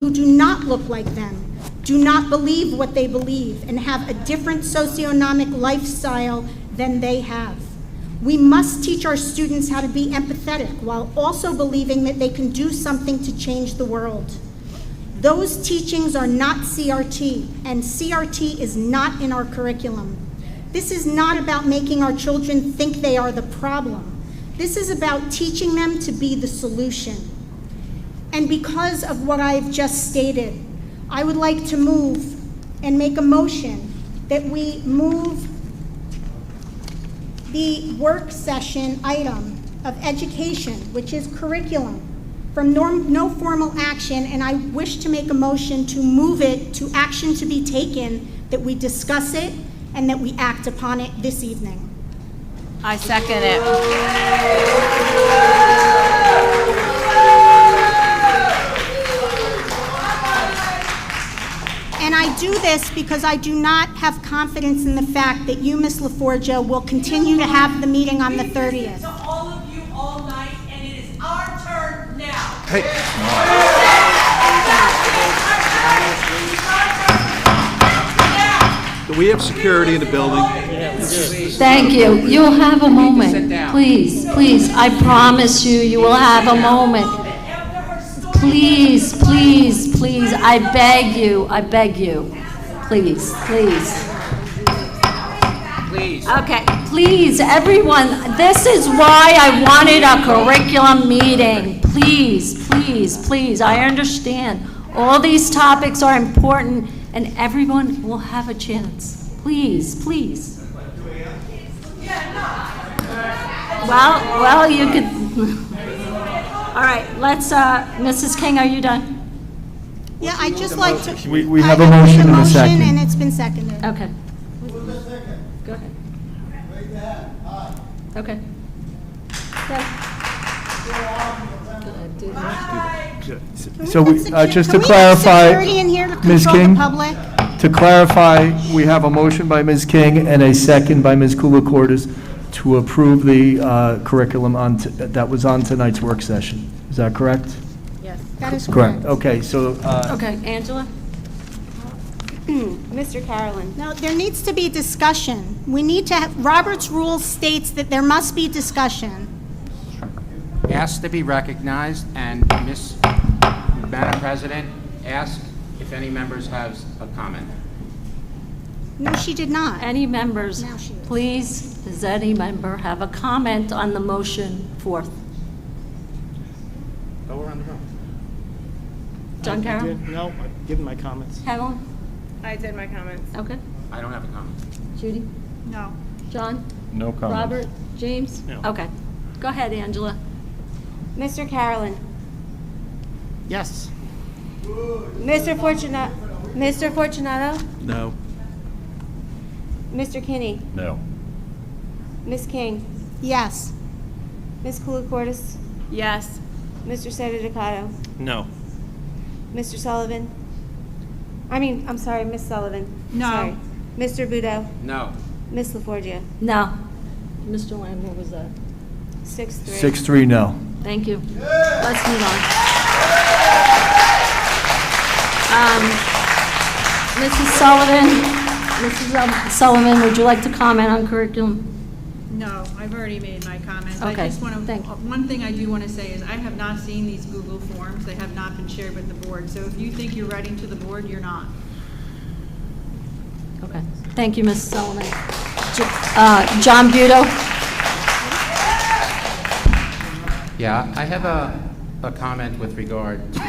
who do not look like them, do not believe what they believe, and have a different socioeconomic lifestyle than they have. We must teach our students how to be empathetic while also believing that they can do something to change the world. Those teachings are not CRT, and CRT is not in our curriculum. This is not about making our children think they are the problem. This is about teaching them to be the solution. And because of what I've just stated, I would like to move and make a motion that we move the work session item of education, which is curriculum, from no formal action, and I wish to make a motion to move it to action to be taken, that we discuss it and that we act upon it this evening. I second it. And I do this because I do not have confidence in the fact that you, Ms. LaForgia, will continue to have the meeting on the 30th. To all of you all night, and it is our turn now. Hey. Do we have security in the building? Thank you. You'll have a moment. Please, please, I promise you, you will have a moment. Please, please, please, I beg you, please, please. Please. Okay. Please, everyone, this is why I wanted a curriculum meeting. Please, please, please, I understand. All these topics are important, and everyone will have a chance. Please, please. Well, you could. All right, let's, Mrs. King, are you done? Yeah, I'd just like to. We have a motion and a second. And it's been seconded. Okay. Go ahead. Okay. So we, just to Can we have clarify, security in here to Ms. control King? the public? To clarify, we have a motion by Ms. King and a second by Ms. Koulikortis to approve the curriculum that was on tonight's work session. Is that correct? Yes. That is Correct. correct. Okay, so, Okay, Angela? Mr. Carolyn. Now, there needs to be discussion. We need to have, Robert's rule states that there must be discussion. Asked to be recognized, and Madam President, ask if any members have a comment. No, she did not. Any members, Now she is. please, does any member have a comment on the motion fourth? Go around the room. John Carroll? No, I've given my comments. Helen? I did my comments. Okay. I don't have a comment. Judy? No. John? no comment. Robert? James? No. Okay. Go ahead, Angela. Mr. Carolyn. Yes. Mr. Fortunato. No. Mr. Kinney. No. Ms. King. Yes. Ms. Koulikortis. Yes. Mr. Sededicato. No. Mr. Sullivan. I'm sorry, Miss Sullivan. No. Sorry. Mr. Budo. No. Miss LaForgia. No. Mr. Lamb, what was that? 6-3. 6-3, no. Thank you. Let's move on. Mrs. Sullivan, would you like to comment on curriculum? No, I've already made my comments. Okay, I just want to, thank you. one thing I do want to say is I have not seen these Google forms. They have not been shared with the board. So if you think you're writing to the board, you're not. Okay. Thank you, Ms. Sullivan. John Budo? Yeah, I have a comment with regard to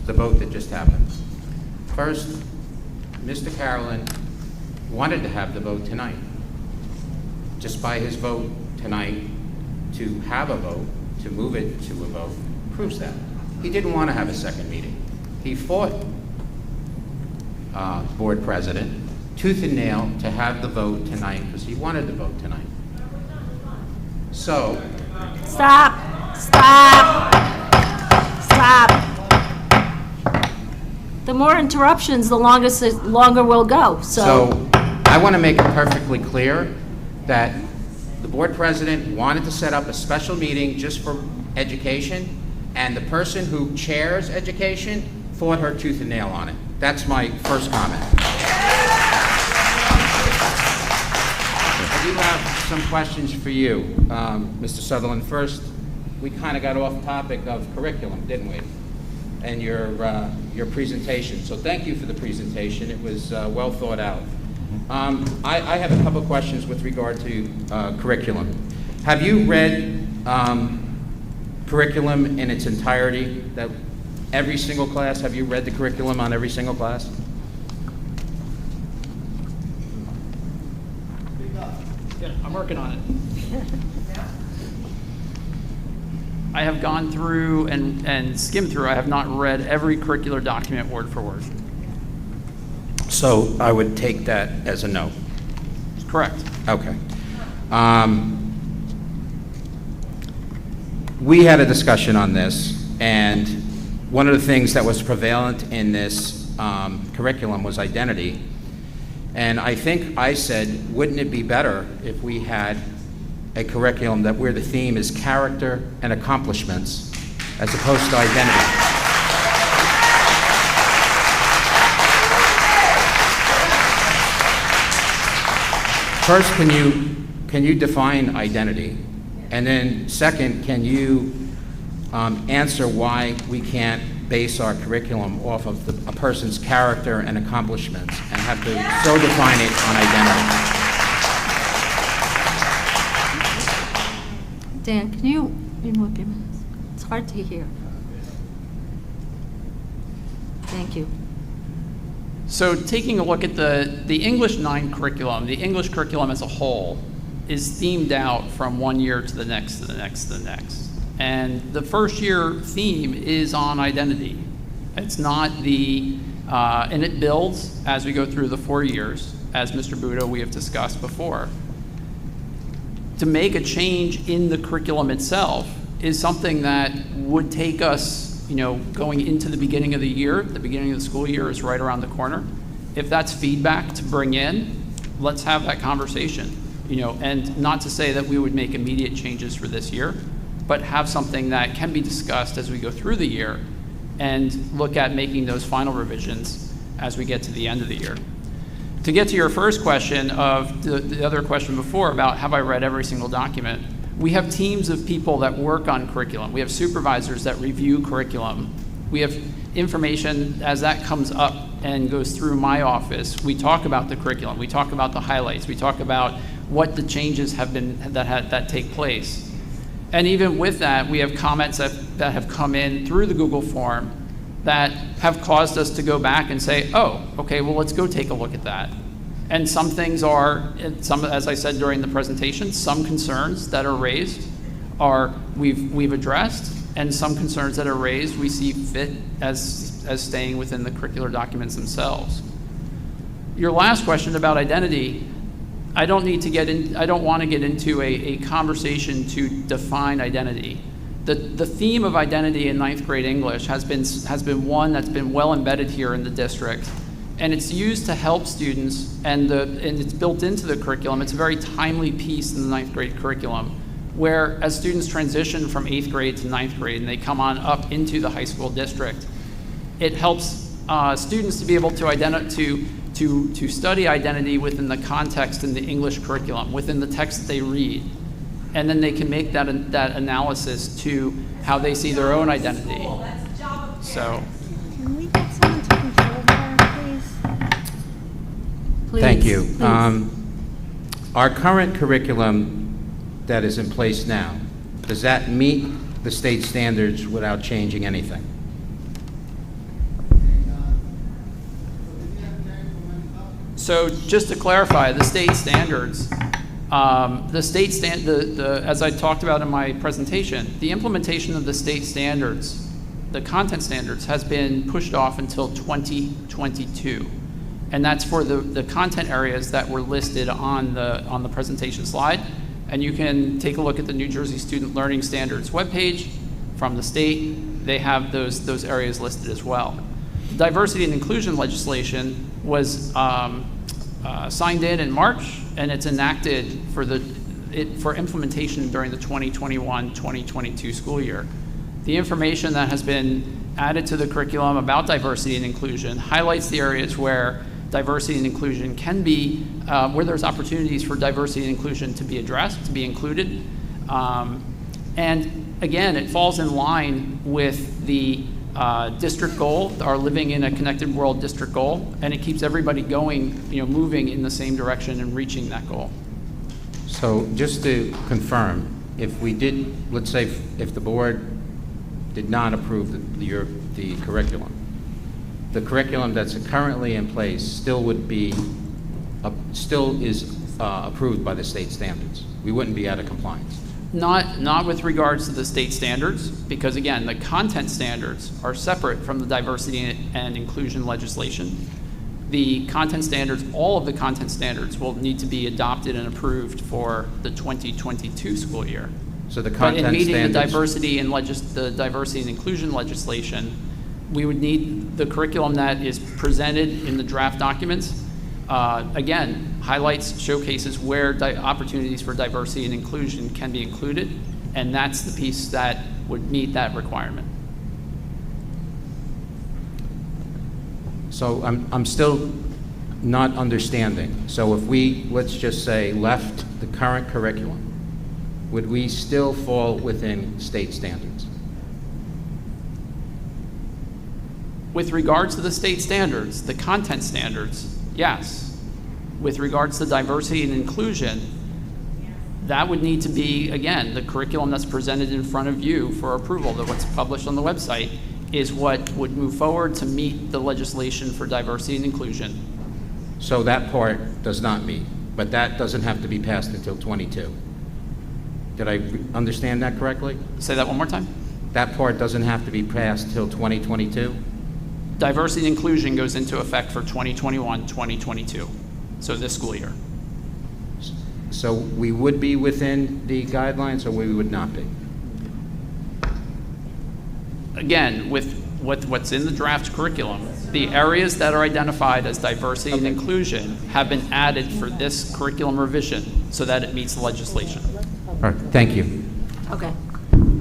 the vote that just happened. First, Mr. Carolyn wanted to have the vote tonight. Just by his vote tonight to have a vote, to move it to a vote, proves that. He didn't want to have a second meeting. He fought board president tooth and nail to have the vote tonight because he wanted the vote tonight. So, Stop. The more interruptions, the longer we'll go, So I want to make it perfectly clear that the board president wanted to set up a special meeting just for education, and the person who chairs education fought her tooth and nail on it. That's my first comment. I do have some questions for you, Mr. Sutherland. First, we kind of got off topic of curriculum, didn't we? And your presentation. So thank you for the presentation. It was well thought out. I have a couple of questions with regard to curriculum. Have you read curriculum in its entirety? That every single class? Have you read the curriculum on every single class? Yeah, I'm working on it. I have gone through and skimmed through. I have not read every curricular document word for word. So I would take that as a no. Correct. Okay. We had a discussion on this, and one of the things that was prevalent in this curriculum was identity. And I think I said, wouldn't it be better if we had a curriculum where the theme is character and accomplishments as opposed to identity? First, can you define identity? And then second, can you answer why we can't base our curriculum off of a person's character and accomplishments and have to so define it on identity? Dan, can you remove your mask? It's hard to hear. Thank you. So taking a look at the English 9 curriculum, the English curriculum as a whole is themed out from one year to the next, to the next, to the next. And the first year theme is on identity. It's not and it builds as we go through the 4 years, as Mr. Buda, we have discussed before. To make a change in the curriculum itself is something that would take us, going into the beginning of the year. The beginning of the school year is right around the corner. If that's feedback to bring in, let's have that conversation, and not to say that we would make immediate changes for this year, but have something that can be discussed as we go through the year and look at making those final revisions as we get to the end of the year. To get to your first question of the other question before about have I read every single document, we have teams of people that work on curriculum. We have supervisors that review curriculum. We have information as that comes up and goes through my office. We talk about the curriculum. We talk about the highlights. We talk about what the changes have been that take place. And even with that, we have comments that have come in through the Google form that have caused us to go back and say, oh, okay, well, let's go take a look at that. And some things are, as I said during the presentation, some concerns that are raised we've addressed, and some concerns that are raised we see fit as staying within the curricular documents themselves. Your last question about identity, I don't want to get into a conversation to define identity. The theme of identity in 9th grade English has been one that's been well embedded here in the district. And it's used to help students, and it's built into the curriculum. It's a very timely piece in the 9th grade curriculum, where as students transition from 8th grade to 9th grade and they come on up into the high school district, it helps students to be able to study identity within the context in the English curriculum, within the text that they read. And then they can make that analysis to how they see their own identity. So. Can we get someone to control her, please? Please, Thank you. please. Our current curriculum that is in place now, does that meet the state standards without changing anything? So just to clarify, the state standards, as I talked about in my presentation, the implementation of the state standards, the content standards, has been pushed off until 2022. And that's for the content areas that were listed on the presentation slide. And you can take a look at the New Jersey Student Learning Standards webpage from the state. They have those areas listed as well. Diversity and inclusion legislation was signed in March, and it's enacted for implementation during the 2021-2022 school year. The information that has been added to the curriculum about diversity and inclusion highlights the areas where diversity and inclusion can be, where there's opportunities for diversity and inclusion to be addressed, to be included. And again, it falls in line with the district goal, our Living in a Connected World district goal, and it keeps everybody going, moving in the same direction and reaching that goal. So just to confirm, if we did, let's say if the board did not approve the curriculum, the curriculum that's currently in place still would be, still is approved by the state standards. We wouldn't be out of compliance. Not with regards to the state standards, because again, the content standards are separate from the diversity and inclusion legislation. The content standards, all of the content standards will need to be adopted and approved for the 2022 school year. So the But content in meeting the standards, diversity and the diversity and inclusion legislation, we would need the curriculum that is presented in the draft documents. Again, highlights, showcases where opportunities for diversity and inclusion can be included, and that's the piece that would meet that requirement. so I'm still not understanding. So if we, let's just say, left the current curriculum, would we still fall within state standards? With regards to the state standards, the content standards, yes. With regards to diversity and inclusion, that would need to be, again, the curriculum that's presented in front of you for approval, that what's published on the website, is what would move forward to meet the legislation for diversity and inclusion. So that part does not meet, but that doesn't have to be passed until 22. Did I understand that correctly? Say that one more time. That part doesn't have to be passed till 2022? Diversity and inclusion goes into effect for 2021, 2022, so this school year. So we would be within the guidelines, or we would not be? Again, with what's in the draft curriculum, the areas that are identified as diversity and inclusion have been added for this curriculum revision so that it meets the legislation. All right, thank you. Okay.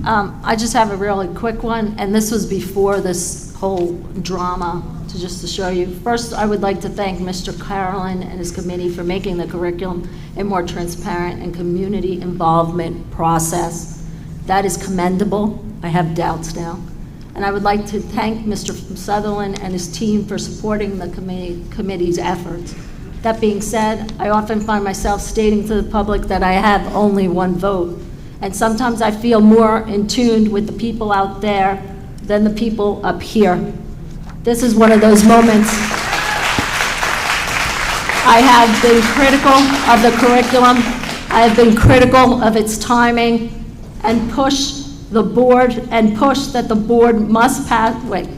I just have a really quick one, and this was before this whole drama, just to show you. First, I would like to thank Mr. Carolyn and his committee for making the curriculum a more transparent and community involvement process. That is commendable. I have doubts now. And I would like to thank Mr. Sutherland and his team for supporting the committee's efforts. That being said, I often find myself stating to the public that I have only one vote. And sometimes I feel more in tune with the people out there than the people up here. This is one of those moments. I have been critical of the curriculum. I have been critical of its timing and push the board and push that the board must pass. Wait,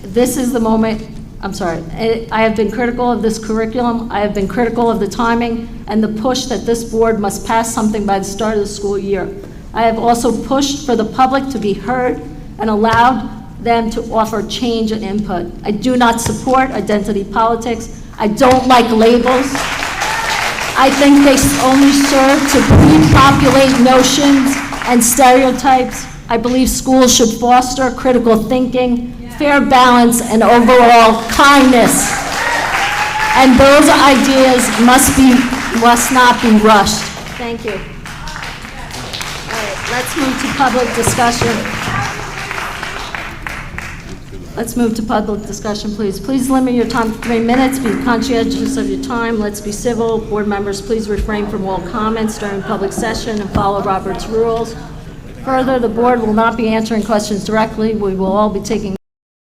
this is the moment. I'm sorry. I have been critical of this curriculum. I have been critical of the timing and the push that this board must pass something by the start of the school year. I have also pushed for the public to be heard and allowed them to offer change and input. I do not support identity politics. I don't like labels. I think they only serve to repopulate notions and stereotypes. I believe schools should foster critical thinking, fair balance, and overall kindness. And those ideas must not be rushed. Thank you. All right, let's move to public discussion. Let's move to public discussion, please. Please limit your time to 3 minutes. Be conscientious of your time. Let's be civil. Board members, please refrain from all comments during public session and follow Robert's rules. Further, the board will not be answering questions directly. We will all be taking